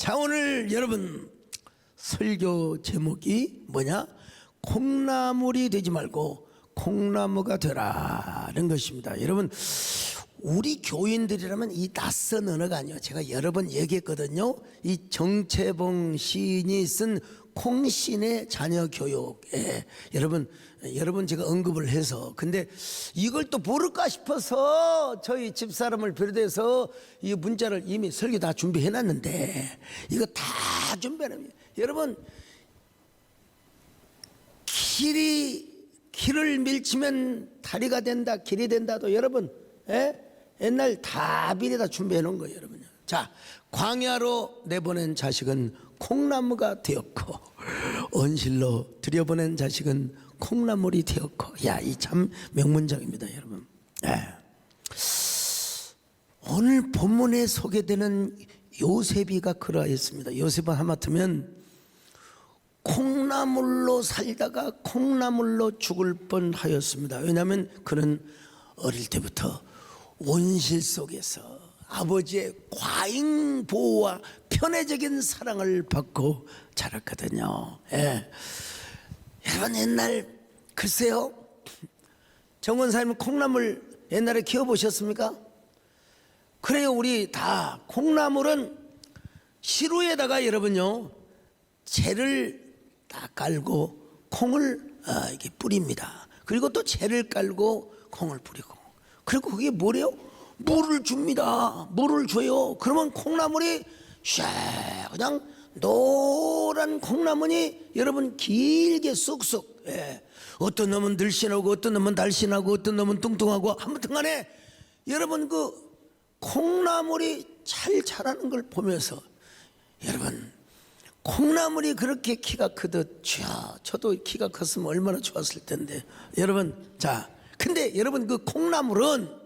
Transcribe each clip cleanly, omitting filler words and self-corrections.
자, 오늘 여러분 설교 제목이 뭐냐? 콩나물이 되지 말고 콩나무가 되라는 것입니다. 여러분, 우리 교인들이라면 이 낯선 언어가 아니에요. 제가 여러 번 얘기했거든요. 이 정채봉 시인이 쓴 콩신의 자녀 교육에 여러분 제가 언급을 해서, 근데 이걸 또 모를까 싶어서 저희 집사람을 비롯해서 이 문자를 이미 설교 다 준비해 놨는데 이거 다 준비하는, 여러분 길을 밀치면 다리가 된다, 길이 된다도 여러분, 옛날 다 미리 다 준비해 놓은 거예요, 여러분. 자, 광야로 내보낸 자식은 콩나무가 되었고 온실로 들여보낸 자식은 콩나물이 되었고. 야, 이 참 명문장입니다, 여러분. 오늘 본문에 소개되는 요셉이가 그러했습니다. 요셉은 하마터면 콩나물로 살다가 콩나물로 죽을 뻔하였습니다. 왜냐하면 그는 어릴 때부터 온실 속에서 아버지의 과잉 보호와 편애적인 사랑을 받고 자랐거든요. 여러분, 옛날 글쎄요, 정원사님 콩나물 옛날에 키워보셨습니까? 그래요. 우리 다 콩나물은 시루에다가 여러분요, 재를 다 깔고 콩을 이렇게 뿌립니다. 그리고 또 재를 깔고 콩을 뿌리고, 그리고 그게 뭐래요? 물을 줍니다. 물을 줘요. 그러면 콩나물이 샤 그냥 노란 콩나물이 여러분 길게 쑥쑥, 어떤 놈은 늘씬하고 어떤 놈은 달씬하고 어떤 놈은 뚱뚱하고, 아무튼 간에 여러분 그 콩나물이 잘 자라는 걸 보면서, 여러분 콩나물이 그렇게 키가 크듯, 저도 키가 컸으면 얼마나 좋았을 텐데 여러분. 자, 근데 여러분 그 콩나물은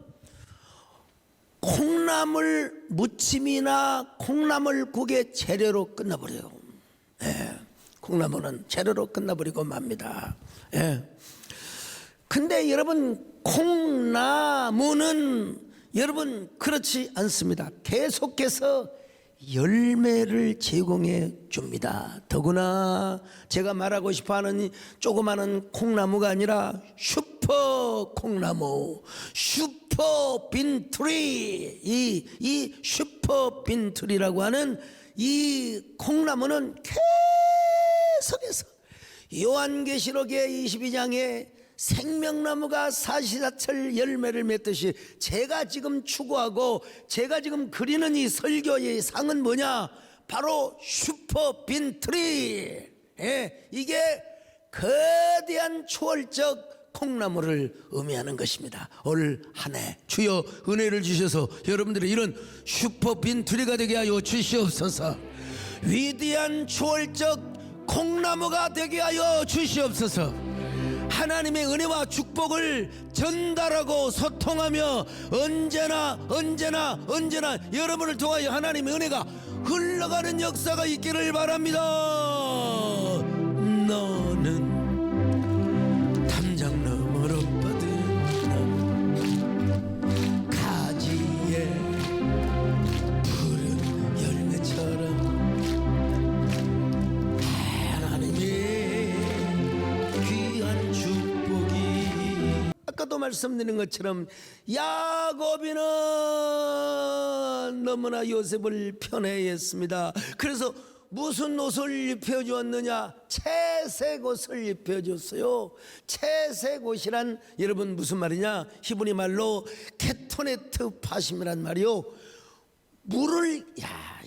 콩나물 무침이나 콩나물국의 재료로 끝나버려요. 콩나물은 재료로 끝나버리고 맙니다. 근데 여러분 콩나무는 여러분 그렇지 않습니다. 계속해서 열매를 제공해 줍니다. 더구나 제가 말하고 싶어하는 조그마한 콩나무가 아니라 슈퍼 콩나무, 슈퍼 빈트리, 이 슈퍼 빈트리라고 하는 이 콩나무는 계속해서 요한계시록의 22장에 생명나무가 사시사철 열매를 맺듯이, 제가 지금 추구하고 제가 지금 그리는 이 설교의 상은 뭐냐? 바로 슈퍼 빈트리. 이게 거대한 초월적 콩나무를 의미하는 것입니다. 올 한 해 주여 은혜를 주셔서 여러분들이 이런 슈퍼 빈트리가 되게 하여 주시옵소서. 위대한 초월적 콩나무가 되게 하여 주시옵소서. 하나님의 은혜와 축복을 전달하고 소통하며 언제나 여러분을 통하여 하나님의 은혜가 흘러가는 역사가 있기를 바랍니다. 너는 담장 너머로 뻗은 가지에 푸른 열매처럼 아까도 말씀드린 것처럼 야곱이는 너무나 요셉을 편애했습니다. 그래서 무슨 옷을 입혀주었느냐? 채색 옷을 입혀줬어요. 채색 옷이란 여러분 무슨 말이냐? 히브리 말로 케토네트 파심이란 말이요. 물을,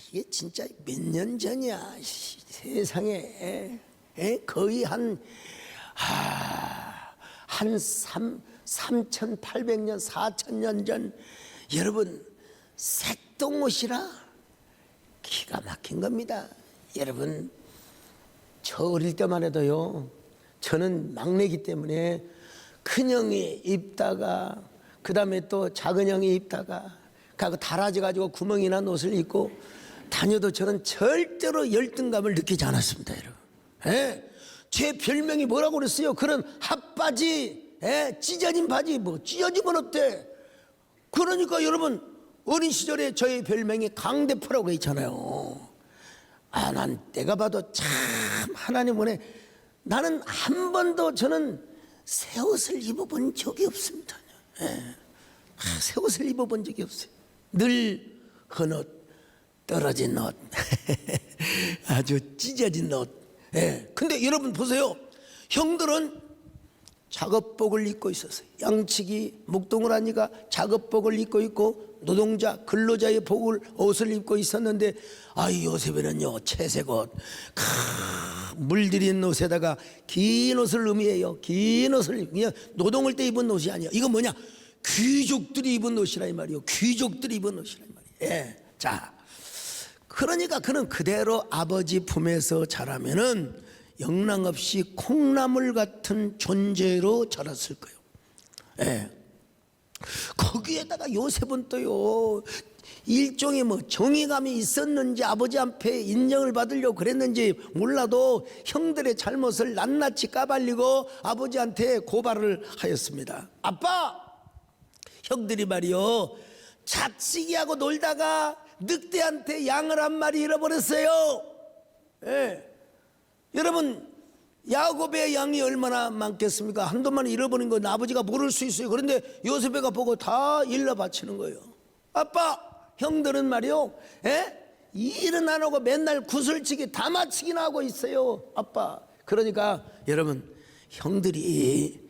이게 진짜 몇 년 전이야 세상에. 거의 한 3,800년 4,000년 전, 여러분 색동옷이라 기가 막힌 겁니다. 여러분 저 어릴 때만 해도요, 저는 막내기 때문에 큰형이 입다가 그 다음에 또 작은형이 입다가 가고 달아져 가지고 구멍이 난 옷을 입고 다녀도 저는 절대로 열등감을 느끼지 않았습니다, 여러분. 제 별명이 뭐라고 그랬어요? 그런 핫바지, 찢어진 바지, 뭐 찢어지면 어때? 그러니까 여러분 어린 시절에 저의 별명이 강대포라고 있잖아요. 난 내가 봐도 참 하나님 은혜. 나는 한 번도 저는 새 옷을 입어본 적이 없습니다. 새 옷을 입어본 적이 없어요. 늘 헌옷, 떨어진 옷, 아주 찢어진 옷. 근데 여러분 보세요. 형들은 작업복을 입고 있었어요. 양치기, 목동을 하니까 작업복을 입고 있고 노동자, 근로자의 옷을 입고 있었는데 요셉에는요 채색 옷, 물들인 옷에다가 긴 옷을 의미해요. 긴 옷을 그냥 노동할 때 입은 옷이 아니야. 이거 뭐냐? 귀족들이 입은 옷이라 이 말이요. 귀족들이 입은 옷이라 이 말이에요. 자, 그러니까 그는 그대로 아버지 품에서 자라면은 영락없이 콩나물 같은 존재로 자랐을 거예요. 거기에다가 요셉은 또요 일종의 정의감이 있었는지 아버지 앞에 인정을 받으려고 그랬는지 몰라도 형들의 잘못을 낱낱이 까발리고 아버지한테 고발을 하였습니다. 아빠, 형들이 말이요 잡시기하고 놀다가 늑대한테 양을 한 마리 잃어버렸어요. 여러분, 야곱의 양이 얼마나 많겠습니까? 한동안 잃어버린 건 아버지가 모를 수 있어요. 그런데 요셉이가 보고 다 일러 바치는 거예요. 아빠, 형들은 말이요 일은 안 하고 맨날 구슬치기 다마치기나 하고 있어요. 아빠. 그러니까 여러분, 형들이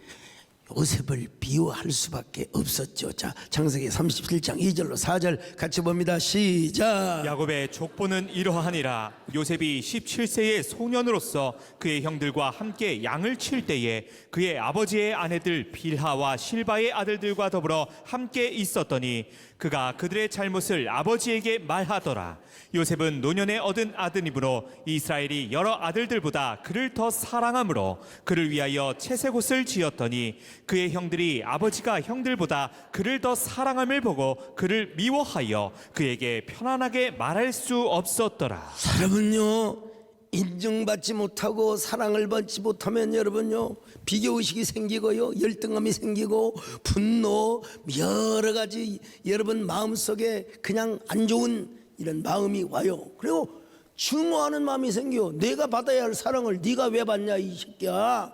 요셉을 비호할 수밖에 없었죠. 자, 창세기 37장 2절로 4절 같이 봅니다. 시작. 야곱의 족보는 이러하니라. 요셉이 17세의 소년으로서 그의 형들과 함께 양을 칠 때에 그의 아버지의 아내들 빌하와 실바의 아들들과 더불어 함께 있었더니 그가 그들의 잘못을 아버지에게 말하더라. 요셉은 노년에 얻은 아드님으로 이스라엘이 여러 아들들보다 그를 더 사랑하므로 그를 위하여 채색 옷을 지었더니 그의 형들이 아버지가 형들보다 그를 더 사랑함을 보고 그를 미워하여 그에게 편안하게 말할 수 없었더라. 사람은요 인정받지 못하고 사랑을 받지 못하면 여러분요 비교의식이 생기고요 열등감이 생기고 분노 여러 가지 여러분 마음속에 그냥 안 좋은 이런 마음이 와요. 그리고 증오하는 마음이 생겨요. 내가 받아야 할 사랑을 네가 왜 받냐 이 새끼야.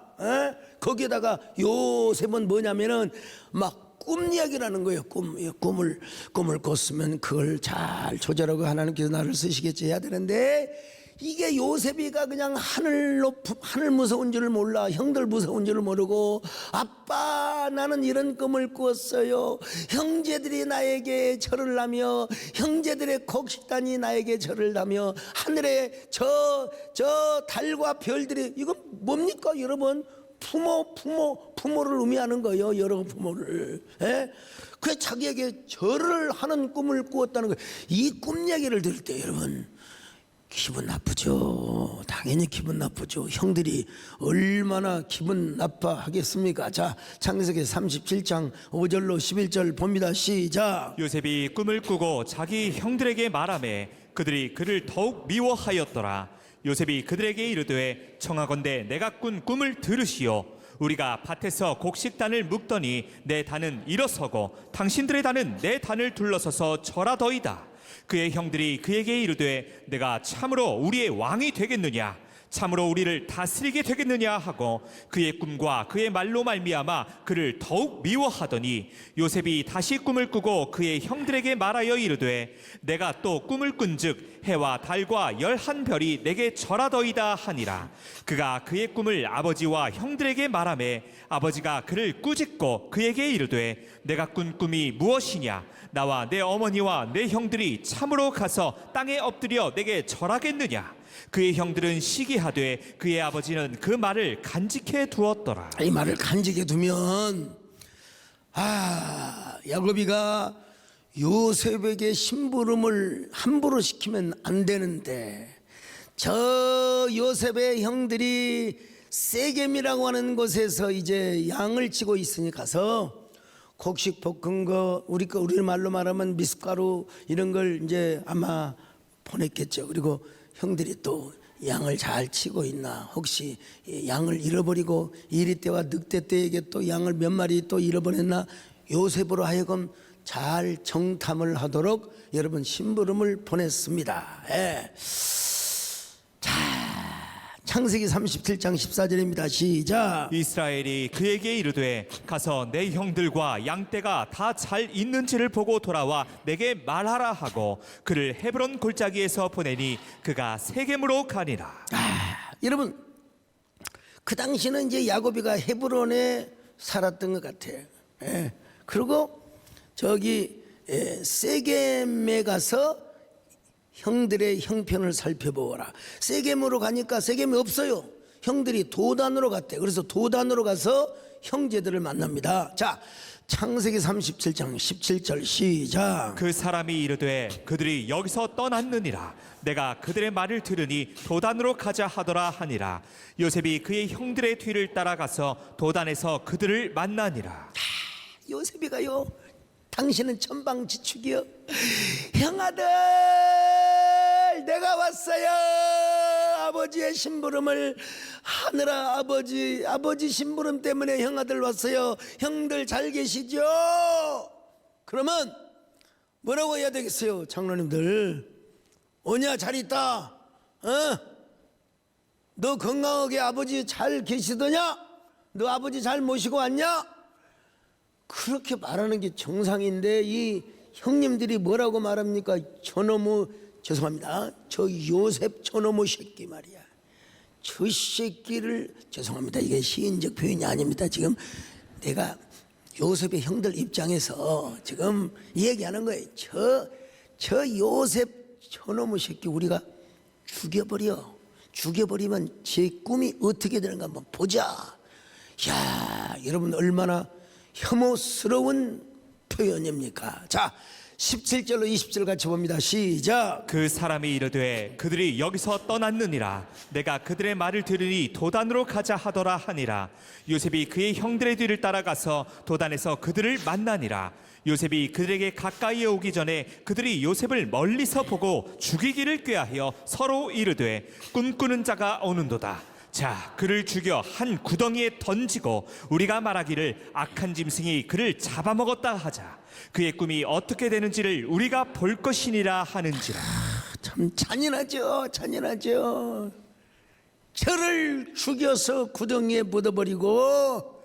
거기에다가 요셉은 뭐냐면은 막 꿈 이야기라는 거예요. 꿈을 꿨으면 그걸 잘 조절하고 하나님께서 나를 쓰시겠지 해야 되는데 이게 요셉이가 그냥 하늘 무서운 줄을 몰라. 형들 무서운 줄을 모르고 아빠 나는 이런 꿈을 꾸었어요. 형제들이 나에게 절을 하며 형제들의 곡식단이 나에게 절을 하며 하늘에 저 달과 별들이 이건 뭡니까 여러분? 부모를 의미하는 거예요. 여러 부모를. 그래 자기에게 절을 하는 꿈을 꾸었다는 거예요. 이 꿈 얘기를 들을 때 여러분 기분 나쁘죠. 당연히 기분 나쁘죠. 형들이 얼마나 기분 나빠하겠습니까? 자, 창세기 37장 5절로 11절 봅니다. 시작. 요셉이 꿈을 꾸고 자기 형들에게 말하매 그들이 그를 더욱 미워하였더라. 요셉이 그들에게 이르되 청하건대 내가 꾼 꿈을 들으시오. 우리가 밭에서 곡식단을 묶더니 내 단은 일어서고 당신들의 단은 내 단을 둘러서서 절하더이다. 그의 형들이 그에게 이르되 내가 참으로 우리의 왕이 되겠느냐 참으로 우리를 다스리게 되겠느냐 하고 그의 꿈과 그의 말로 말미암아 그를 더욱 미워하더니 요셉이 다시 꿈을 꾸고 그의 형들에게 말하여 이르되 내가 또 꿈을 꾼즉 해와 달과 11별이 내게 절하더이다 하니라. 그가 그의 꿈을 아버지와 형들에게 말하매 아버지가 그를 꾸짖고 그에게 이르되 내가 꾼 꿈이 무엇이냐 나와 내 어머니와 내 형들이 참으로 가서 땅에 엎드려 내게 절하겠느냐. 그의 형들은 시기하되 그의 아버지는 그 말을 간직해 두었더라. 이 말을 간직해 두면 야곱이가 요셉에게 심부름을 함부로 시키면 안 되는데 저 요셉의 형들이 세겜이라고 하는 곳에서 이제 양을 치고 있으니 가서 곡식 볶은 거 우리 말로 말하면 미숫가루 이런 걸 이제 아마 보냈겠죠. 그리고 형들이 또 양을 잘 치고 있나 혹시 양을 잃어버리고 이리 때와 늑대 때에게 또 양을 몇 마리 또 잃어버렸나 요셉으로 하여금 잘 정탐을 하도록 여러분 심부름을 보냈습니다. 창세기 37장 14절입니다. 시작. 이스라엘이 그에게 이르되 가서 내 형들과 양떼가 다 잘 있는지를 보고 돌아와 내게 말하라 하고 그를 헤브론 골짜기에서 보내니 그가 세겜으로 가니라. 여러분, 그 당시는 이제 야곱이가 헤브론에 살았던 것 같아요. 예. 그리고 저기 세겜에 가서 형들의 형편을 살펴보라. 세겜으로 가니까 세겜이 없어요. 형들이 도단으로 갔대. 그래서 도단으로 가서 형제들을 만납니다. 자, 창세기 37장 17절 시작. 그 사람이 이르되 그들이 여기서 떠났느니라. 내가 그들의 말을 들으니 도단으로 가자 하더라 하니라. 요셉이 그의 형들의 뒤를 따라가서 도단에서 그들을 만나니라. 요셉이가요, 당신은 천방지축이요. 형아들, 내가 왔어요. 아버지의 심부름을 하느라 아버지 심부름 때문에 형아들 왔어요. 형들 잘 계시죠? 그러면 뭐라고 해야 되겠어요? 장로님들, 오냐, 잘 있다. 너 건강하게 아버지 잘 계시더냐? 너 아버지 잘 모시고 왔냐? 그렇게 말하는 게 정상인데 이 형님들이 뭐라고 말합니까? 저놈의, 죄송합니다, 저 요셉 저놈의 새끼 말이야. 저 새끼를, 죄송합니다, 이게 시인적 표현이 아닙니다. 지금 내가 요셉의 형들 입장에서 지금 이 얘기하는 거예요. 저 요셉 저놈의 새끼 우리가 죽여버리면 제 꿈이 어떻게 되는가 한번 보자. 야, 여러분 얼마나 혐오스러운 표현입니까? 자, 17절로 20절 같이 봅니다. 시작. 그 사람이 이르되 그들이 여기서 떠났느니라. 내가 그들의 말을 들으니 도단으로 가자 하더라 하니라. 요셉이 그의 형들의 뒤를 따라가서 도단에서 그들을 만나니라. 요셉이 그들에게 가까이에 오기 전에 그들이 요셉을 멀리서 보고 죽이기를 꾀하여 서로 이르되 꿈꾸는 자가 오는도다. 자, 그를 죽여 한 구덩이에 던지고 우리가 말하기를 악한 짐승이 그를 잡아먹었다 하자. 그의 꿈이 어떻게 되는지를 우리가 볼 것이니라 하는지라. 참 잔인하죠. 저를 죽여서 구덩이에 묻어버리고,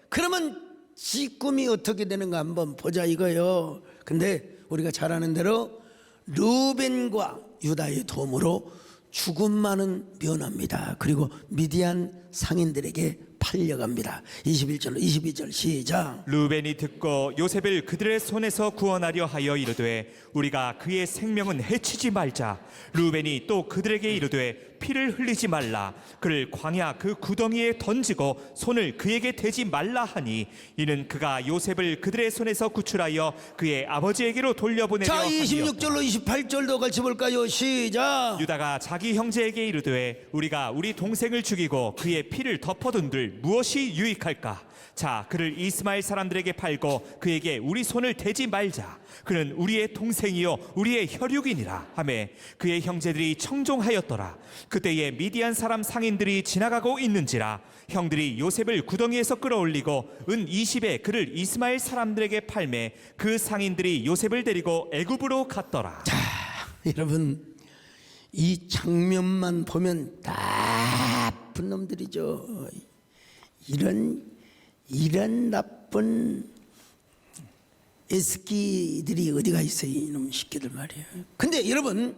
그러면 지 꿈이 어떻게 되는가 한번 보자 이거요. 근데 우리가 잘 아는 대로 르벤과 유다의 도움으로 죽음만은 면합니다. 그리고 미디안 상인들에게 팔려갑니다. 21절로 22절 시작. 르벤이 듣고 요셉을 그들의 손에서 구원하려 하여 이르되 우리가 그의 생명은 해치지 말자. 르벤이 또 그들에게 이르되 피를 흘리지 말라. 그를 광야 그 구덩이에 던지고 손을 그에게 대지 말라 하니 이는 그가 요셉을 그들의 손에서 구출하여 그의 아버지에게로 돌려보내려 자, 함이었다. 26절로 28절도 같이 볼까요? 시작. 유다가 자기 형제에게 이르되 우리가 우리 동생을 죽이고 그의 피를 덮어둔들 무엇이 유익할까? 자, 그를 이스마엘 사람들에게 팔고 그에게 우리 손을 대지 말자. 그는 우리의 동생이요 우리의 혈육이니라 하매 그의 형제들이 청종하였더라. 그때에 미디안 사람 상인들이 지나가고 있는지라 형들이 요셉을 구덩이에서 끌어올리고 은 20에 그를 이스마엘 사람들에게 팔매 그 상인들이 요셉을 데리고 애굽으로 갔더라. 자, 여러분 이 장면만 보면 나쁜 놈들이죠. 이런 나쁜 에스키들이 어디가 있어요, 이놈 새끼들 말이에요. 근데 여러분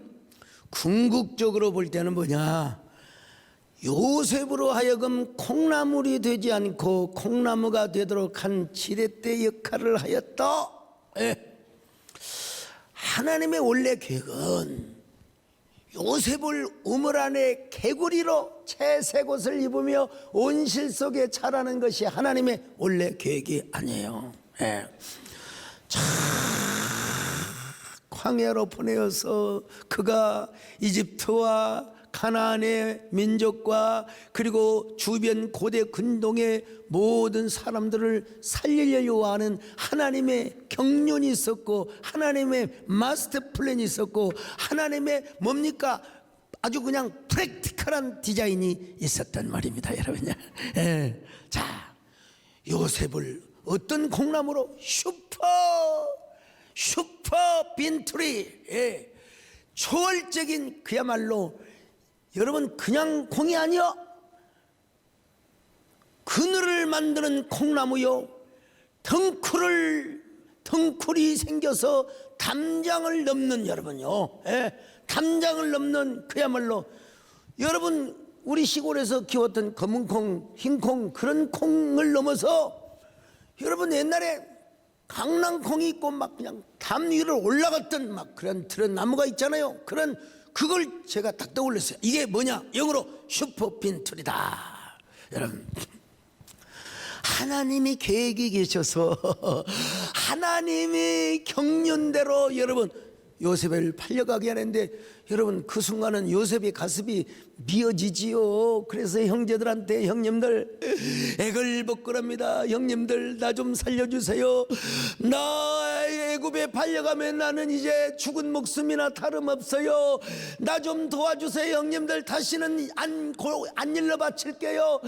궁극적으로 볼 때는 뭐냐, 요셉으로 하여금 콩나물이 되지 않고 콩나무가 되도록 한 지렛대 역할을 하였다. 하나님의 원래 계획은 요셉을 우물 안에 개구리로 채색 옷을 입으며 온실 속에 자라는 것이 하나님의 원래 계획이 아니에요. 광야로 보내어서 그가 이집트와 가나안의 민족과 그리고 주변 고대 근동의 모든 사람들을 살리려고 하는 하나님의 경륜이 있었고 하나님의 마스터 플랜이 있었고 하나님의 뭡니까? 아주 그냥 프랙티컬한 디자인이 있었단 말입니다, 여러분. 자, 요셉을 어떤 콩나무로 슈퍼 빈트리, 초월적인 그야말로 여러분 그냥 콩이 아니요, 그늘을 만드는 콩나무요, 덩쿨이 생겨서 담장을 넘는, 여러분요, 담장을 넘는, 그야말로 여러분 우리 시골에서 키웠던 검은 콩, 흰 콩, 그런 콩을 넘어서 여러분 옛날에 강낭콩이 있고 막 그냥 담 위로 올라갔던 막 그런 나무가 있잖아요. 그걸 제가 딱 떠올렸어요. 이게 뭐냐? 영어로 슈퍼빈툴이다. 여러분, 하나님이 계획이 계셔서 하나님이 경륜대로 여러분 요셉을 팔려가게 하는데, 여러분 그 순간은 요셉의 가슴이 미어지지요. 그래서 형제들한테, 형님들 애걸복걸합니다. 형님들 나 좀 살려주세요. 나 애굽에 팔려가면 나는 이제 죽은 목숨이나 다름없어요. 나 좀 도와주세요. 형님들 다시는 안 일러 바칠게요.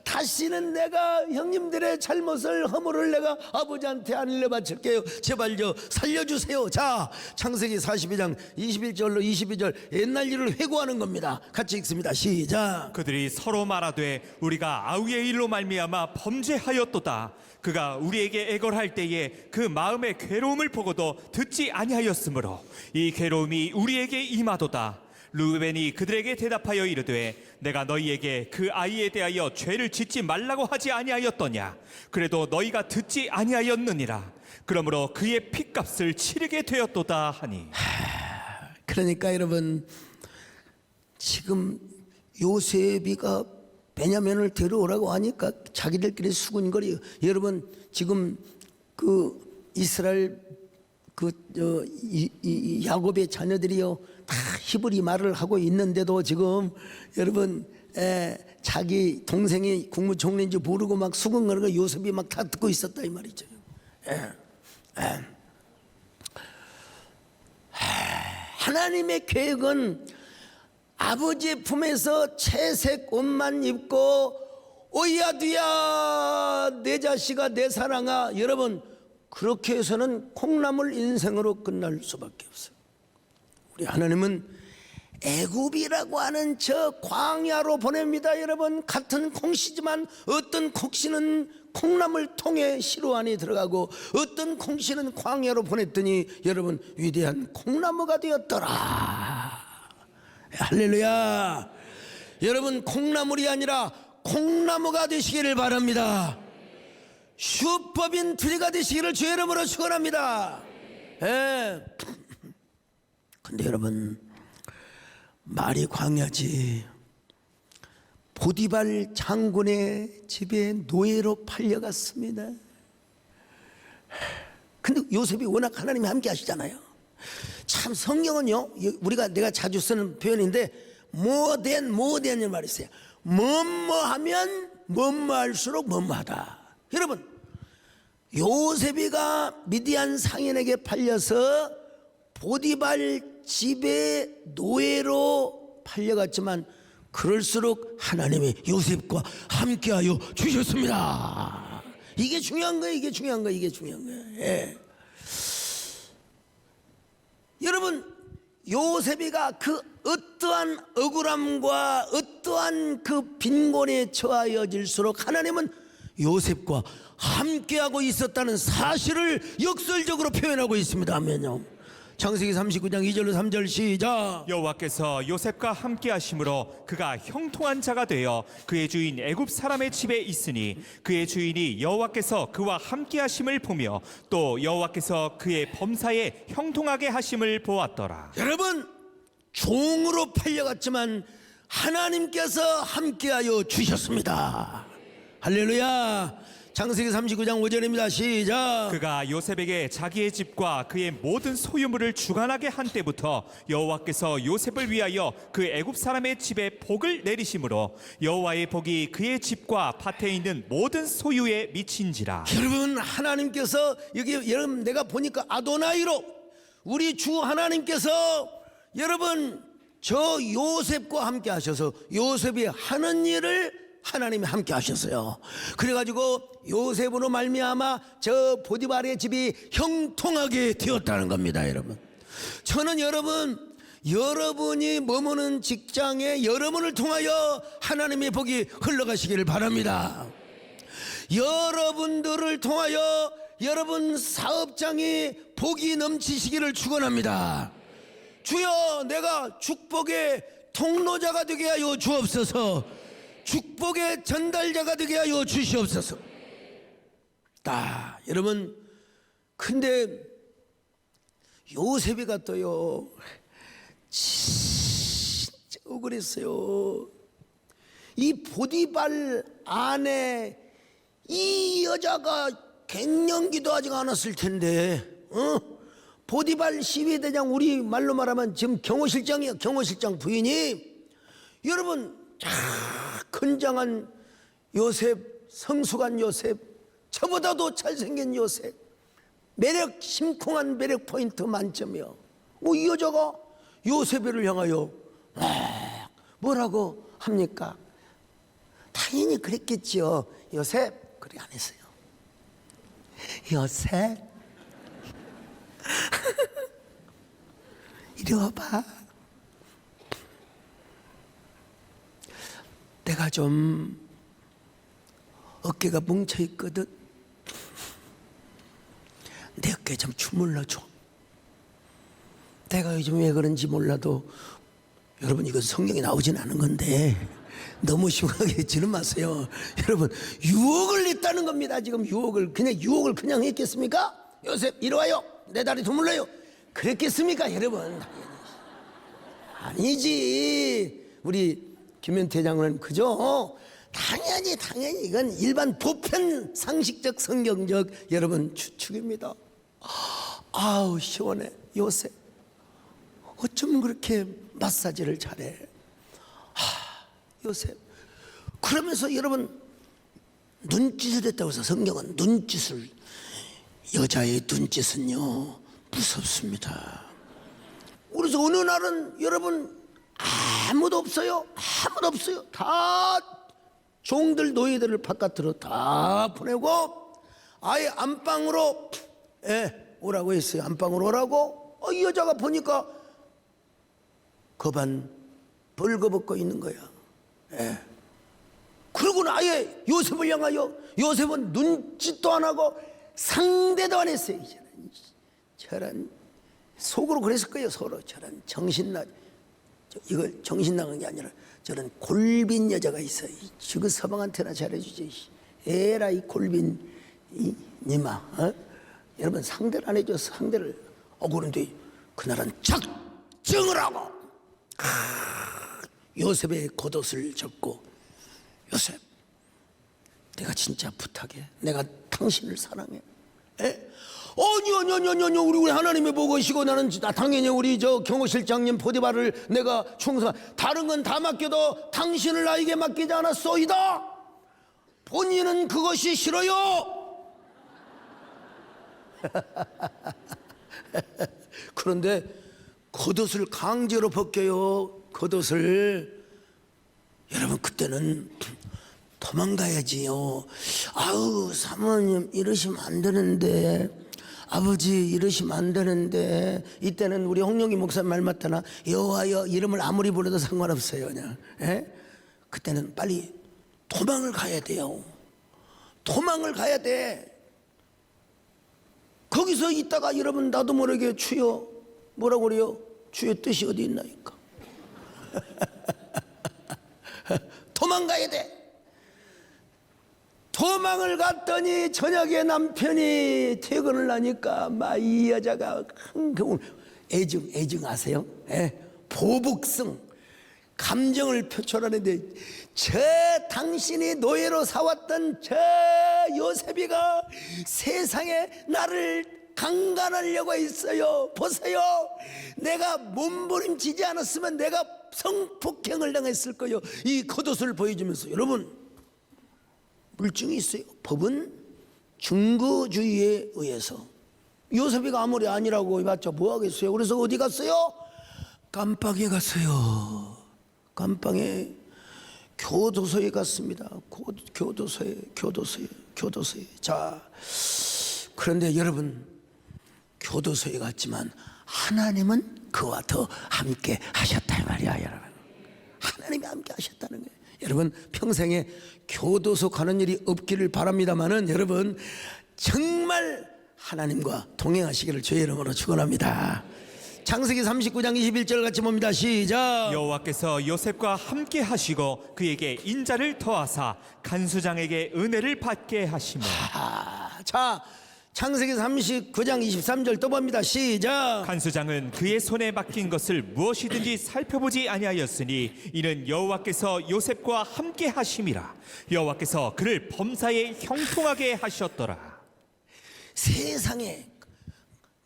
다시는 내가 형님들의 잘못을, 허물을 내가 아버지한테 안 일러 바칠게요. 제발 저 살려주세요. 자, 창세기 42장 21절로 22절 옛날 일을 회고하는 겁니다. 같이 읽습니다. 시작. 그들이 서로 말하되 우리가 아우의 일로 말미암아 범죄하였도다. 그가 우리에게 애걸할 때에 그 마음의 괴로움을 보고도 듣지 아니하였으므로 이 괴로움이 우리에게 임하도다. 르우벤이 그들에게 대답하여 이르되 내가 너희에게 그 아이에 대하여 죄를 짓지 말라고 하지 아니하였더냐. 그래도 너희가 듣지 아니하였느니라. 그러므로 그의 핏값을 치르게 되었도다 하니. 그러니까 여러분 지금 요셉이가 베냐민을 데려오라고 하니까 자기들끼리 수군거려요. 여러분 지금 그 이스라엘 이 야곱의 자녀들이요 다 히브리 말을 하고 있는데도 지금 여러분 자기 동생이 국무총리인지 모르고 막 수군거리고 요셉이 막 다 듣고 있었다 이 말이죠. 하나님의 계획은 아버지의 품에서 채색 옷만 입고 오야두야 내 자식아 내 사랑아, 여러분 그렇게 해서는 콩나물 인생으로 끝날 수밖에 없어요. 우리 하나님은 애굽이라고 하는 저 광야로 보냅니다. 여러분 같은 콩씨지만 어떤 콩씨는 콩나물 통에 시로 안에 들어가고 어떤 콩씨는 광야로 보냈더니 여러분 위대한 콩나무가 되었더라. 할렐루야. 여러분 콩나물이 아니라 콩나무가 되시기를 바랍니다. 슈퍼빈 트리가 되시기를 주의 이름으로 축원합니다. 근데 여러분 말이 광야지. 보디발 장군의 집에 노예로 팔려갔습니다. 근데 요셉이 워낙 하나님이 함께 하시잖아요. 참 성경은요, 내가 자주 쓰는 표현인데 뭐된 말이 있어요. 뭐뭐하면 뭐뭐할수록 뭐뭐하다. 여러분 요셉이가 미디안 상인에게 팔려서 보디발 집에 노예로 팔려갔지만 그럴수록 하나님이 요셉과 함께하여 주셨습니다. 이게 중요한 거예요. 이게 중요한 거예요. 여러분 요셉이가 그 어떠한 억울함과 어떠한 그 빈곤에 처하여질수록 하나님은 요셉과 함께하고 있었다는 사실을 역설적으로 표현하고 있습니다. 아멘요. 창세기 39장 2절로 3절 시작. 여호와께서 요셉과 함께 하심으로 그가 형통한 자가 되어 그의 주인 애굽 사람의 집에 있으니 그의 주인이 여호와께서 그와 함께 하심을 보며 또 여호와께서 그의 범사에 형통하게 하심을 보았더라. 여러분 종으로 팔려갔지만 하나님께서 함께하여 주셨습니다. 할렐루야. 창세기 39장 5절입니다. 시작. 그가 요셉에게 자기의 집과 그의 모든 소유물을 주관하게 한 때부터 여호와께서 요셉을 위하여 그 애굽 사람의 집에 복을 내리심으로 여호와의 복이 그의 집과 밭에 있는 모든 소유에 미친지라. 여러분 하나님께서 여기 여러분 내가 보니까 아도나이로 우리 주 하나님께서 여러분 저 요셉과 함께 하셔서 요셉이 하는 일을 하나님이 함께 하셨어요. 그래가지고 요셉으로 말미암아 저 보디발의 집이 형통하게 되었다는 겁니다. 여러분 저는 여러분 여러분이 머무는 직장에 여러분을 통하여 하나님의 복이 흘러가시기를 바랍니다. 여러분들을 통하여 여러분 사업장이 복이 넘치시기를 축원합니다. 주여, 내가 축복의 통로자가 되게 하여 주옵소서. 축복의 전달자가 되게 하여 주시옵소서. 여러분, 근데 요셉이 갔어요. 진짜 억울했어요. 이 보디발 아내 이 여자가 갱년기도 아직 안 왔을 텐데, 보디발 시위대장, 우리 말로 말하면 지금 경호실장이야. 경호실장 부인이, 여러분, 건장한 요셉, 성숙한 요셉, 저보다도 잘생긴 요셉, 매력, 심쿵한 매력 포인트 만점이요. 이 여자가 요셉을 향하여 뭐라고 합니까? 당연히 그랬겠지요. 요셉, 그래 안 했어요. 요셉, 이리 와봐. 내가 좀 어깨가 뭉쳐있거든. 내 어깨 좀 주물러줘. 내가 요즘 왜 그런지 몰라도, 여러분, 이건 성경에 나오진 않은 건데 너무 심하게 지는 마세요. 여러분, 유혹을 했다는 겁니다. 지금 유혹을 그냥 했겠습니까? 요셉, 이리 와요. 내 다리 주물러요. 그랬겠습니까, 여러분? 아니지. 우리 김현태 장로님, 그죠? 당연히 이건 일반 보편 상식적 성경적 여러분 추측입니다. 아우 시원해. 요셉 어쩜 그렇게 마사지를 잘해. 요셉. 그러면서 여러분, 눈짓을 했다고 해서 성경은 눈짓을, 여자의 눈짓은요 무섭습니다. 그래서 어느 날은 여러분 아무도 없어요. 다 종들, 노예들을 바깥으로 다 보내고 아예 안방으로 오라고 했어요. 안방으로 오라고. 이 여자가 보니까 거반 벌거벗고 있는 거야. 그러고는 아예 요셉을 향하여, 요셉은 눈짓도 안 하고 상대도 안 했어요. 저런 속으로 그랬을 거예요. 서로 저런 이걸 정신 나간 게 아니라 저런 골빈 여자가 있어. 지금 서방한테나 잘해주지. 에라 이 골빈 니마. 여러분, 상대를 안 해줘서 상대를. 그런데 그날은 작정을 하고 요셉의 겉옷을 접고, 요셉, 내가 진짜 부탁해. 내가 당신을 사랑해. 아니요. 우리 하나님이 보고시고, 나는 당연히 우리 저 경호실장님 보디발을 내가 충성, 다른 건 다 맡겨도 당신을 나에게 맡기지 않았소이다. 본인은 그것이 싫어요. 그런데 겉옷을 강제로 벗겨요. 겉옷을. 여러분, 그때는 도망가야지요. 아우, 사모님 이러시면 안 되는데, 아버지 이러시면 안 되는데. 이때는 우리 홍영기 목사님 말 맞다나 여호와여 이름을 아무리 불러도 상관없어요. 그냥. 그때는 빨리 도망을 가야 돼요. 도망을 가야 돼. 거기서 있다가 여러분, 나도 모르게 주여, 뭐라고 그래요? 주의 뜻이 어디 있나니까. 도망가야 돼. 도망을 갔더니 저녁에 남편이 퇴근을 하니까 막 이 여자가 애증 아세요? 보복성 감정을 표출하는데, 저 당신이 노예로 사왔던 저 요셉이가 세상에 나를 강간하려고 했어요. 보세요. 내가 몸부림치지 않았으면 내가 성폭행을 당했을 거예요. 이 겉옷을 보여주면서. 여러분, 물증이 있어요. 법은 증거주의에 의해서. 요셉이가 아무리 아니라고 해봤자 뭐 하겠어요. 그래서 어디 갔어요? 감방에 갔어요. 감방에 교도소에 갔습니다. 교도소에. 자, 그런데 여러분, 교도소에 갔지만 하나님은 그와 더 함께 하셨다 이 말이야 여러분. 하나님이 함께 하셨다는 거예요. 여러분 평생에 교도소 가는 일이 없기를 바랍니다마는 여러분 정말 하나님과 동행하시기를 주의 이름으로 축원합니다. 창세기 39장 21절 같이 봅니다. 시작. 여호와께서 요셉과 함께 하시고 그에게 인자를 더하사 간수장에게 은혜를 받게 하시며. 자 창세기 39장 23절 또 봅니다. 시작. 간수장은 그의 손에 맡긴 것을 무엇이든지 살펴보지 아니하였으니 이는 여호와께서 요셉과 함께 하심이라. 여호와께서 그를 범사에 형통하게 하셨더라. 세상에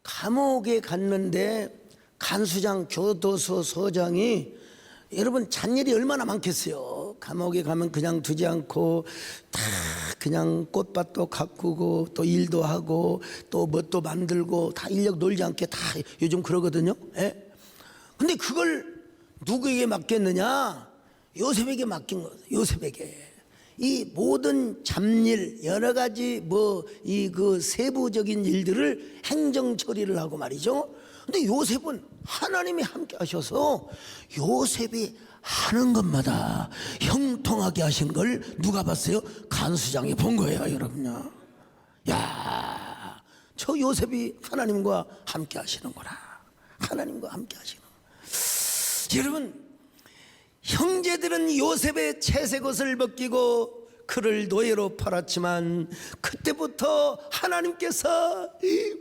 감옥에 갔는데 간수장 교도소 서장이 여러분 잔일이 얼마나 많겠어요. 감옥에 가면 그냥 두지 않고 다 그냥 꽃밭도 가꾸고 또 일도 하고 또 뭣도 만들고 다 인력 놀지 않게 다 요즘 그러거든요. 예? 근데 그걸 누구에게 맡겼느냐? 요셉에게 맡긴 거예요. 요셉에게. 이 모든 잡일 여러 가지 뭐 이 그 세부적인 일들을 행정 처리를 하고 말이죠. 근데 요셉은 하나님이 함께 하셔서 요셉이 하는 것마다 형통하게 하신 걸 누가 봤어요? 간수장이 본 거예요, 여러분요. 야, 저 요셉이 하나님과 함께 하시는구나. 하나님과 함께 하시는. 여러분, 형제들은 요셉의 채색 옷을 벗기고 그를 노예로 팔았지만 그때부터 하나님께서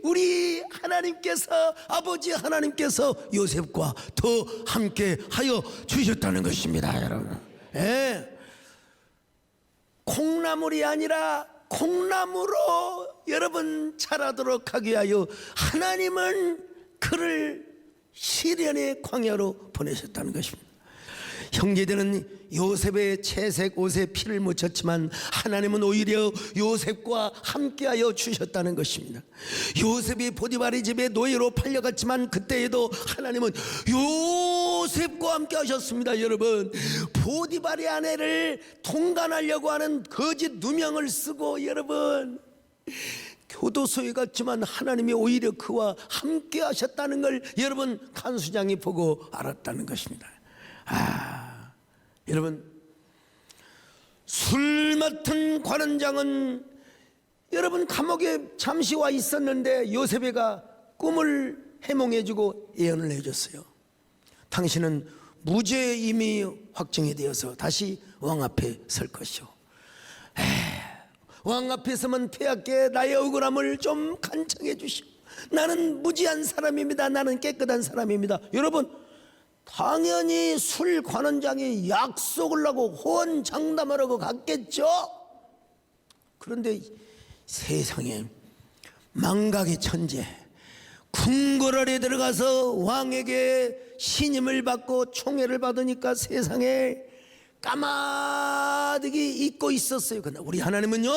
우리 하나님께서 아버지 하나님께서 요셉과 더 함께 하여 주셨다는 것입니다, 여러분. 예. 콩나물이 아니라 콩나무로 여러분 자라도록 하기 위하여 하나님은 그를 시련의 광야로 보내셨다는 것입니다. 형제들은 요셉의 채색 옷에 피를 묻혔지만 하나님은 오히려 요셉과 함께하여 주셨다는 것입니다. 요셉이 보디발의 집에 노예로 팔려갔지만 그때에도 하나님은 요셉과 함께 하셨습니다. 여러분, 보디발의 아내를 통간하려고 하는 거짓 누명을 쓰고 여러분 교도소에 갔지만 하나님이 오히려 그와 함께 하셨다는 걸 여러분 간수장이 보고 알았다는 것입니다. 여러분, 술 맡은 관원장은 여러분 감옥에 잠시 와 있었는데 요셉이가 꿈을 해몽해주고 예언을 해줬어요. 당신은 무죄임이 확정이 되어서 다시 왕 앞에 설 것이오. 왕 앞에 서면 폐하께 나의 억울함을 좀 간청해 주시오. 나는 무지한 사람입니다. 나는 깨끗한 사람입니다. 여러분, 당연히 술 관원장이 약속을 하고 호언장담하라고 갔겠죠. 그런데 세상에 망각의 천재 궁궐에 들어가서 왕에게 신임을 받고 총애를 받으니까 세상에 까마득히 잊고 있었어요. 그러나 우리 하나님은요,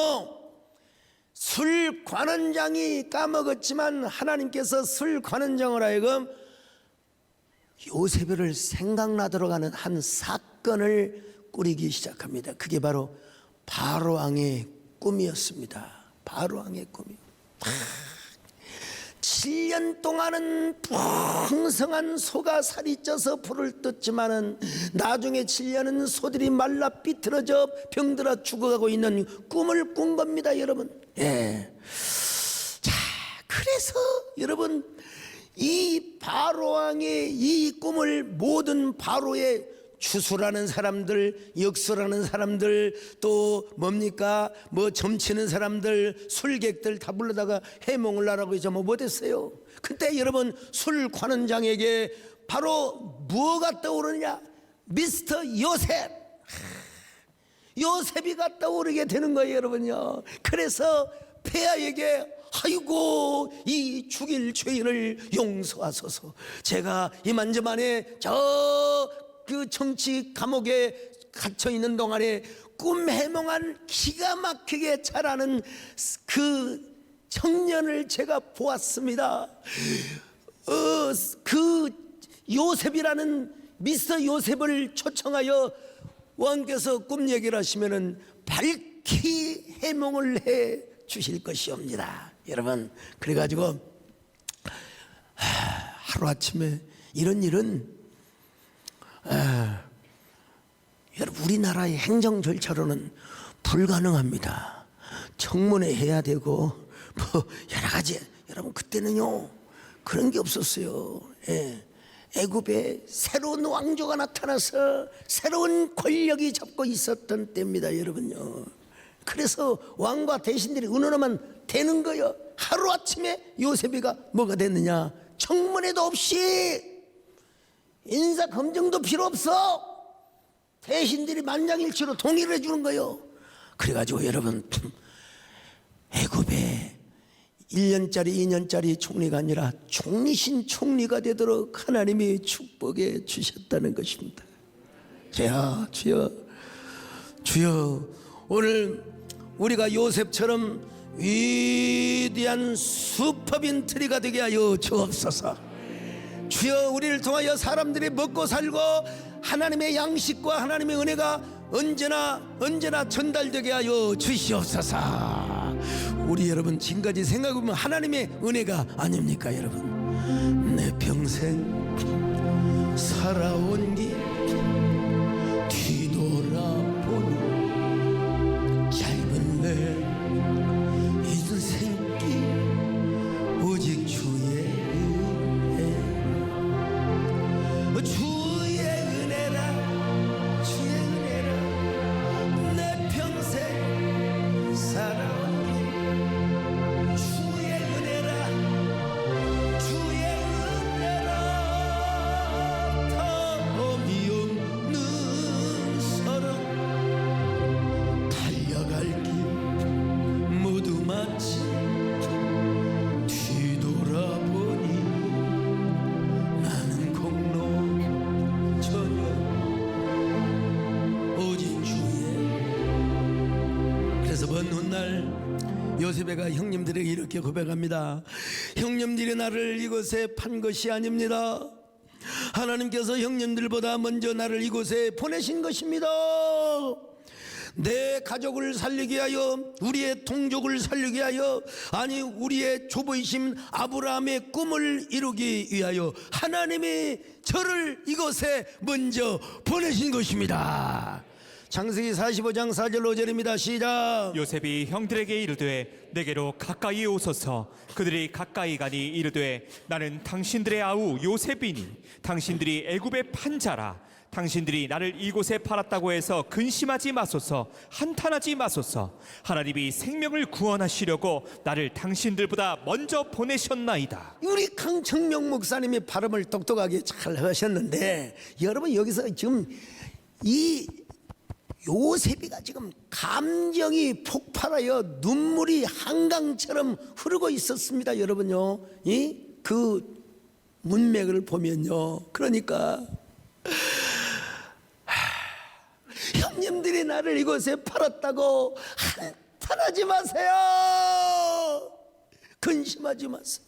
술 관원장이 까먹었지만 하나님께서 술 관원장을 하여금 요셉을 생각나도록 하는 한 사건을 꾸리기 시작합니다. 그게 바로 바로왕의 꿈이었습니다. 바로왕의 꿈이요. 7년 동안은 풍성한 소가 살이 쪄서 불을 떴지만은 나중에 7년은 소들이 말라 삐뚤어져 병들어 죽어가고 있는 꿈을 꾼 겁니다, 여러분. 예. 자, 그래서 여러분 이 바로왕의 이 꿈을 모든 바로의 주술하는 사람들, 역술하는 사람들, 또 뭡니까 뭐 점치는 사람들, 술객들 다 불러다가 해몽을 하라고 해서 뭐 못했어요. 그때 여러분 술 관원장에게 바로 뭐가 떠오르느냐? 미스터 요셉. 요셉이가 떠오르게 되는 거예요, 여러분요. 그래서 폐하에게 아이고 이 죽일 죄인을 용서하소서. 제가 이만저만에 저 그 정치 감옥에 갇혀 있는 동안에 꿈 해몽한 기가 막히게 자라는 그 청년을 제가 보았습니다. 그 요셉이라는 미스터 요셉을 초청하여 왕께서 꿈 얘기를 하시면은 밝히 해몽을 해 주실 것이옵니다. 여러분, 그래가지고 하루아침에 이런 일은 여러분 우리나라의 행정 절차로는 불가능합니다. 청문회 해야 되고 뭐 여러 가지. 여러분 그때는요 그런 게 없었어요. 애굽에 새로운 왕조가 나타나서 새로운 권력이 잡고 있었던 때입니다, 여러분요. 그래서 왕과 대신들이 의논하면 되는 거예요. 하루아침에 요셉이가 뭐가 됐느냐? 청문회도 없이 인사 검증도 필요 없어. 대신들이 만장일치로 동의를 해주는 거예요. 그래가지고 여러분 애굽에 1년짜리 2년짜리 총리가 아니라 총리신 총리가 되도록 하나님이 축복해 주셨다는 것입니다. 주여 오늘 우리가 요셉처럼 위대한 슈퍼빈트리가 되게 하여 주옵소서. 주여 우리를 통하여 사람들이 먹고 살고 하나님의 양식과 하나님의 은혜가 언제나 전달되게 하여 주시옵소서. 우리 여러분 지금까지 생각해보면 하나님의 은혜가 아닙니까 여러분? 내 평생 살아온 길 뒤돌아보니 짧은 내 인생길 오직 주의 은혜라 내 평생 살아온 요셉이가 형님들에게 이렇게 고백합니다. 형님들이 나를 이곳에 판 것이 아닙니다. 하나님께서 형님들보다 먼저 나를 이곳에 보내신 것입니다. 내 가족을 살리기 위하여, 우리의 동족을 살리기 위하여, 아니 우리의 조부이신 아브라함의 꿈을 이루기 위하여 하나님이 저를 이곳에 먼저 보내신 것입니다. 창세기 45장 4절 5절입니다. 시작. 요셉이 형들에게 이르되 내게로 가까이 오소서. 그들이 가까이 가니 이르되 나는 당신들의 아우 요셉이니 당신들이 애굽의 판자라. 당신들이 나를 이곳에 팔았다고 해서 근심하지 마소서. 한탄하지 마소서. 하나님이 생명을 구원하시려고 나를 당신들보다 먼저 보내셨나이다. 우리 강청명 목사님이 발음을 똑똑하게 잘 하셨는데, 여러분 여기서 지금 이 요셉이가 지금 감정이 폭발하여 눈물이 한강처럼 흐르고 있었습니다. 여러분요, 그 문맥을 보면요, 그러니까 형님들이 나를 이곳에 팔았다고 한탄하지 마세요. 근심하지 마세요.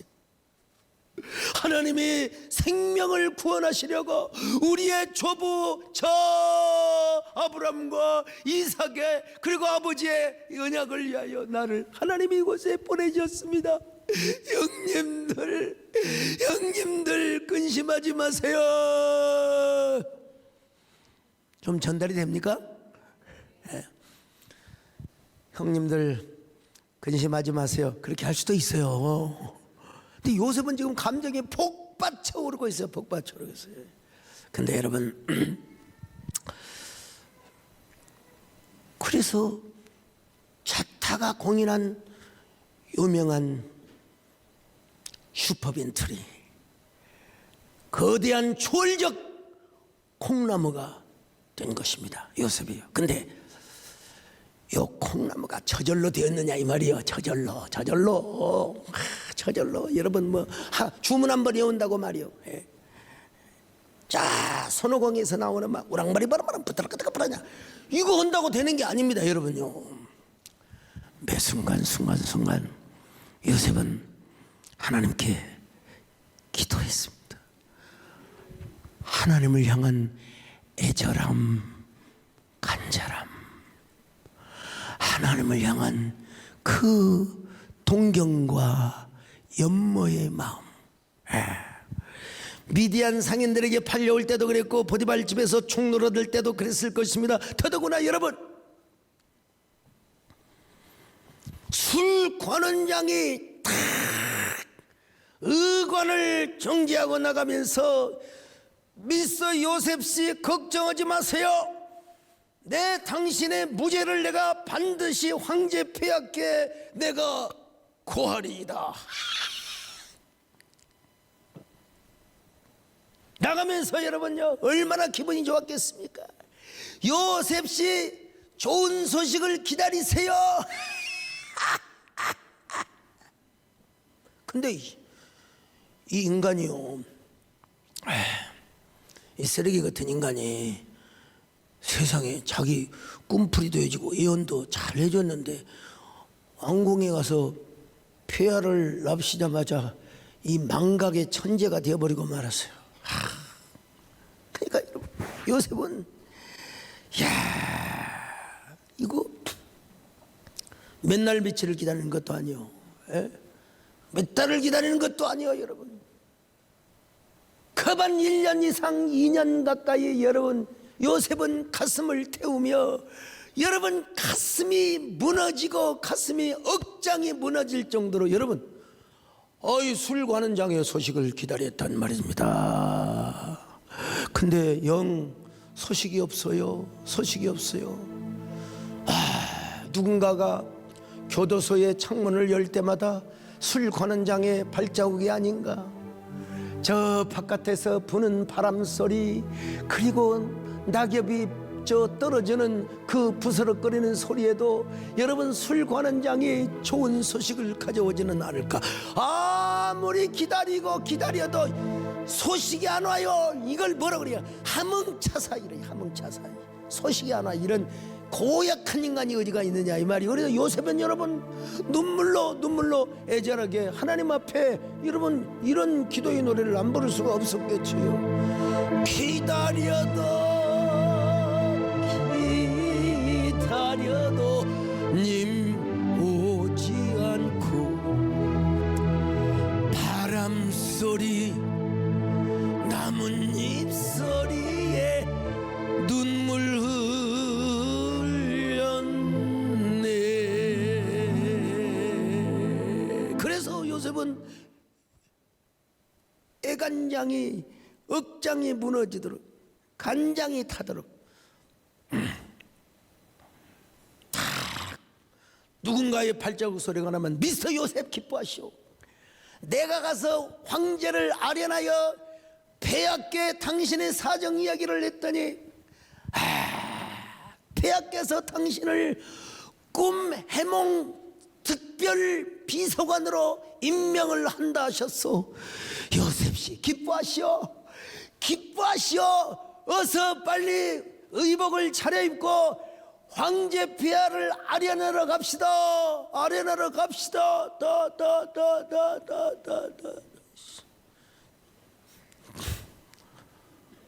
하나님이 생명을 구원하시려고 우리의 조부 저 아브람과 이삭의 그리고 아버지의 언약을 위하여 나를 하나님이 이곳에 보내셨습니다. 형님들 근심하지 마세요. 좀 전달이 됩니까? 네. 형님들 근심하지 마세요. 그렇게 할 수도 있어요. 근데 요셉은 지금 감정이 폭받쳐 오르고 있어요. 폭받쳐 오르고 있어요. 근데 여러분, 그래서 자타가 공인한 유명한 슈퍼빈트리, 거대한 초월적 콩나무가 된 것입니다. 요셉이요. 근데 요 콩나무가 저절로 되었느냐 이 말이에요. 저절로. 여러분 뭐 주문 한 번 외운다고 말이요. 예. 자, 손오공에서 나오는 막 우랑바리 바람바람 부드럽게 이거 한다고 되는 게 아닙니다, 여러분요. 매 순간 요셉은 하나님께 기도했습니다. 하나님을 향한 애절함, 간절함, 하나님을 향한 그 동경과 연모의 마음. 미디안 상인들에게 팔려올 때도 그랬고 보디발 집에서 총 늘어들 때도 그랬을 것입니다. 더더구나 여러분, 술 관원장이 탁 의관을 정지하고 나가면서 미스터 요셉 씨 걱정하지 마세요. 당신의 무죄를 내가 반드시 황제 폐하께 내가 고하리이다. 나가면서 여러분요, 얼마나 기분이 좋았겠습니까? 요셉 씨 좋은 소식을 기다리세요. 근데 이 인간이요, 이 쓰레기 같은 인간이 세상에 자기 꿈풀이도 해주고 예언도 잘 해줬는데 왕궁에 가서 폐하를 납시자마자 이 망각의 천재가 되어버리고 말았어요. 그러니까 여러분, 요셉은 이거 맨날 며칠을 기다리는 것도 아니요, 몇 달을 기다리는 것도 아니요. 여러분, 거반 1년 이상 2년 가까이 여러분 요셉은 가슴을 태우며 여러분 가슴이 무너지고 가슴이 억장이 무너질 정도로 여러분 술 관원장의 소식을 기다렸단 말입니다. 근데 영 소식이 없어요. 소식이 없어요. 누군가가 교도소의 창문을 열 때마다 술 관원장의 발자국이 아닌가, 저 바깥에서 부는 바람 소리, 그리고 낙엽이 떨어지는 그 부스럭거리는 소리에도 여러분 술 관원장이 좋은 소식을 가져오지는 않을까. 아무리 기다리고 기다려도 소식이 안 와요. 이걸 뭐라 그래요? 하몽차사. 이래, 하몽차사. 소식이 안 와. 이런 고약한 인간이 어디가 있느냐 이 말이. 그래서 요셉은 여러분 눈물로 애절하게 하나님 앞에 여러분 이런 기도의 노래를 안 부를 수가 없었겠지요. 기다려도 님 오지 않고 바람소리 나뭇잎 소리에 눈물 흘렸네. 그래서 요셉은 애간장이 억장이 무너지도록 간장이 타도록 누군가의 발자국 소리가 나면 미스터 요셉 기뻐하시오. 내가 가서 황제를 아련하여 폐하께 당신의 사정 이야기를 했더니 폐하께서 당신을 꿈 해몽 특별 비서관으로 임명을 한다 하셨소. 요셉씨 기뻐하시오. 기뻐하시오. 어서 빨리 의복을 차려입고 황제 폐하를 아련하러 갑시다. 아련하러 갑시다.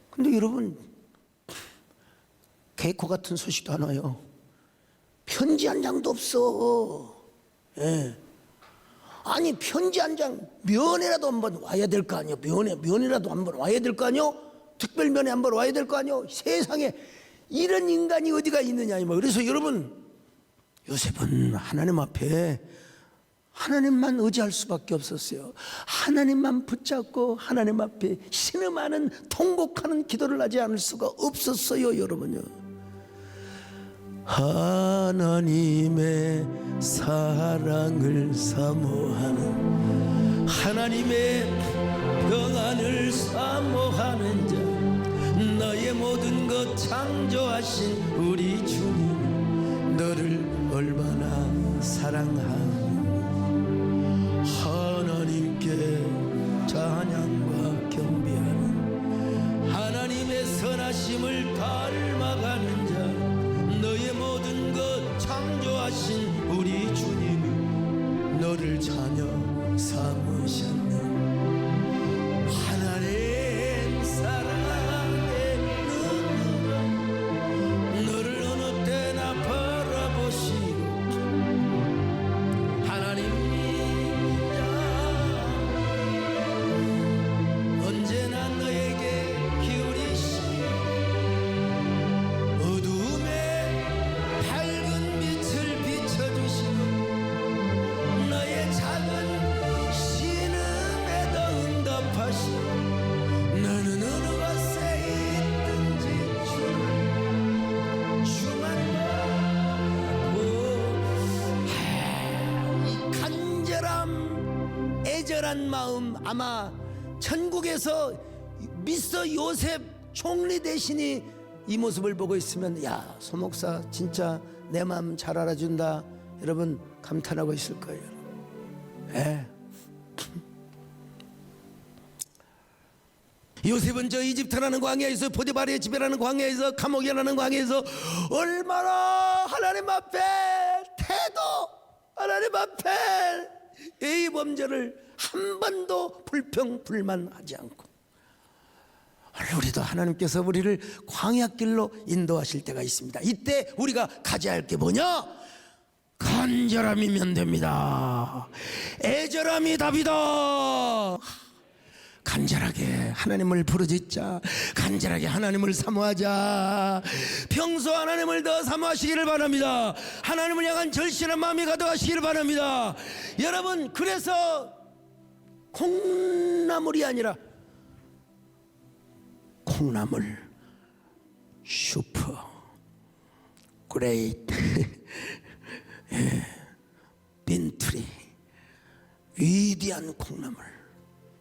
근데 여러분 개코 같은 소식도 안 와요. 편지 한 장도 없어. 아니 편지 한 장 면회라도 한번 와야 될 거 아니요. 면회라도 한번 와야 될 거 아니요. 특별 면회 한번 와야 될 거 아니요. 세상에 이런 인간이 어디가 있느냐 이 말. 그래서 여러분 요셉은 하나님 앞에 하나님만 의지할 수밖에 없었어요. 하나님만 붙잡고 하나님 앞에 신음하는 통곡하는 기도를 하지 않을 수가 없었어요. 여러분요, 하나님의 사랑을 사모하는, 하나님의 평안을 사모하는 자, 너의 모든 것 창조하신 우리 주님, 너를 얼마나 사랑하니. 하나님께 찬양과 경배하는, 하나님의 선하심을 닮아가는 자, 너의 모든 것 창조하신 우리 주님, 너를 자녀 삼으셨네. 하나님 사랑의 눈으로 너를 어느 때나 바라보시고, 하나님 믿냐 언제나 위대한 마음, 아마 천국에서 미스터 요셉 총리 대신이 이 모습을 보고 있으면 야, 소 목사 진짜 내 마음 잘 알아준다, 여러분 감탄하고 있을 거예요. 예. 요셉은 저 이집트라는 광야에서, 포디바르의 집에라는 광야에서, 감옥이라는 광야에서 얼마나 하나님 앞에 태도, 하나님 앞에 이 범죄를 한 번도 불평불만하지 않고, 우리도 하나님께서 우리를 광야길로 인도하실 때가 있습니다. 이때 우리가 가져야 할 게 뭐냐? 간절함이면 됩니다. 애절함이 답이다. 간절하게 하나님을 부르짖자. 간절하게 하나님을 사모하자. 평소 하나님을 더 사모하시기를 바랍니다. 하나님을 향한 절실한 마음이 가득하시기를 바랍니다. 여러분, 그래서 콩나물이 아니라 콩나물, 슈퍼 그레이트 빈트리, 위대한 콩나물.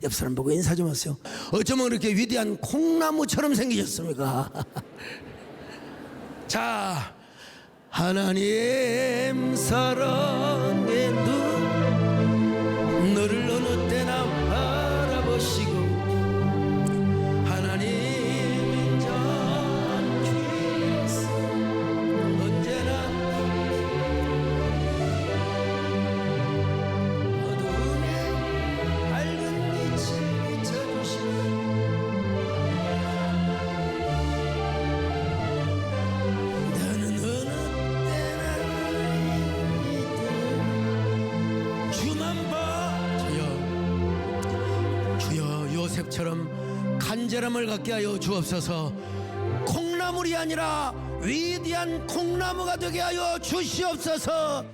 옆 사람 보고 인사 좀 하세요. 어쩌면 그렇게 위대한 콩나무처럼 생기셨습니까? 자, 하나님 사랑의 눈, 너를 어느 때나 바라보시고, 하나님 인자한 귀에서 언제나 어두움에 밝은 빛을 비춰주시는, 너는 어느 때나 나의 주만 봐. 주여 요셉처럼 간절함을 갖게 하여 주옵소서. 콩나물이 아니라 위대한 콩나무가 되게 하여 주시옵소서.